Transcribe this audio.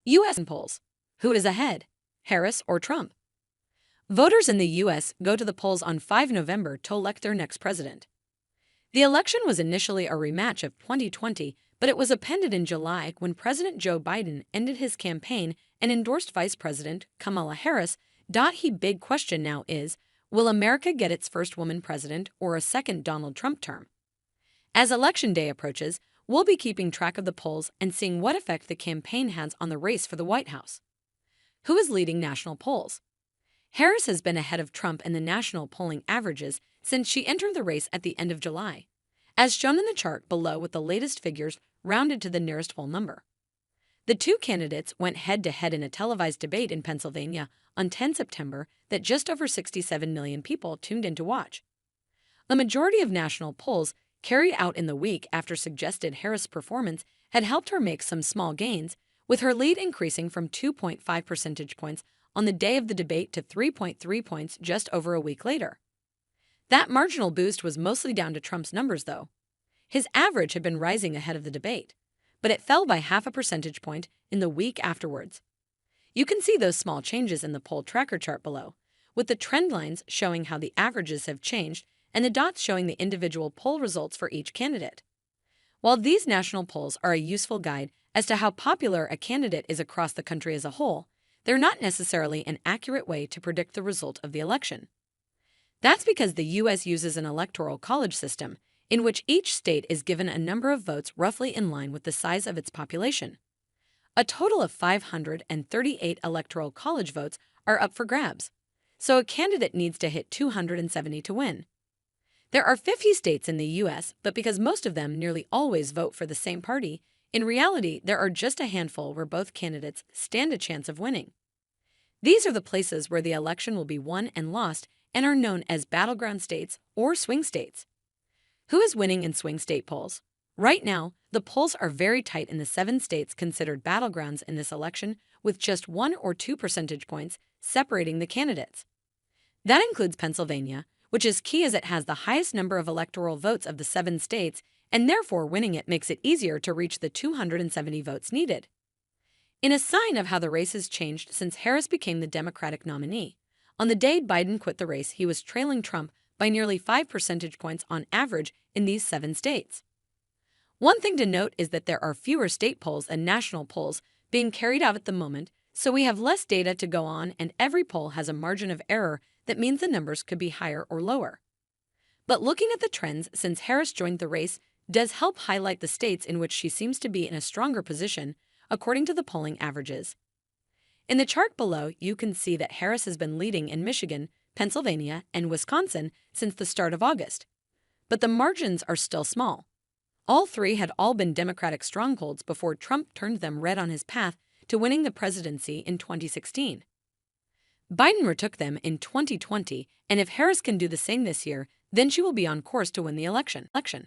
U.S. polls. Who is ahead, Harris or Trump? Voters in the U.S. go to the polls on 5 November to elect their next president. The election was initially a rematch of 2020, but it was appended in July when President Joe Biden ended his campaign and endorsed Vice President Kamala Harris. The big question now is, will America get its first woman president or a second Donald Trump term? As Election Day approaches, we'll be keeping track of the polls and seeing what effect the campaign has on the race for the White House. Who is leading national polls? Harris has been ahead of Trump in the national polling averages since she entered the race at the end of July, as shown in the chart below with the latest figures rounded to the nearest whole number. The two candidates went head-to-head in a televised debate in Pennsylvania on 10 September that just over 67 million people tuned in to watch. The majority of national polls carried out in the week after suggested Harris' performance had helped her make some small gains, with her lead increasing from 2.5 percentage points on the day of the debate to 3.3 points just over a week later. That marginal boost was mostly down to Trump's numbers, though. His average had been rising ahead of the debate, but it fell by half a percentage point in the week afterwards. You can see those small changes in the poll tracker chart below, with the trend lines showing how the averages have changed and the dots showing the individual poll results for each candidate. While these national polls are a useful guide as to how popular a candidate is across the country as a whole, they're not necessarily an accurate way to predict the result of the election. That's because the U.S. uses an electoral college system in which each state is given a number of votes roughly in line with the size of its population. A total of 538 electoral college votes are up for grabs, so a candidate needs to hit 270 to win. There are 50 states in the U.S., but because most of them nearly always vote for the same party, in reality there are just a handful where both candidates stand a chance of winning. These are the places where the election will be won and lost and are known as battleground states or swing states. Who is winning in swing state polls? Right now, the polls are very tight in the 7 states considered battlegrounds in this election, with just 1 or 2 percentage points separating the candidates. That includes Pennsylvania, which is key as it has the highest number of electoral votes of the 7 states, and therefore winning it makes it easier to reach the 270 votes needed. In a sign of how the race has changed since Harris became the Democratic nominee, on the day Biden quit the race, he was trailing Trump by nearly 5 percentage points on average in these 7 states. One thing to note is that there are fewer state polls and national polls being carried out at the moment, so we have less data to go on, and every poll has a margin of error that means the numbers could be higher or lower. But looking at the trends since Harris joined the race does help highlight the states in which she seems to be in a stronger position, according to the polling averages. In the chart below, you can see that Harris has been leading in Michigan, Pennsylvania, and Wisconsin since the start of August. But the margins are still small. All 3 had all been Democratic strongholds before Trump turned them red on his path to winning the presidency in 2016. Biden retook them in 2020, and if Harris can do the same this year, then she will be on course to win the election.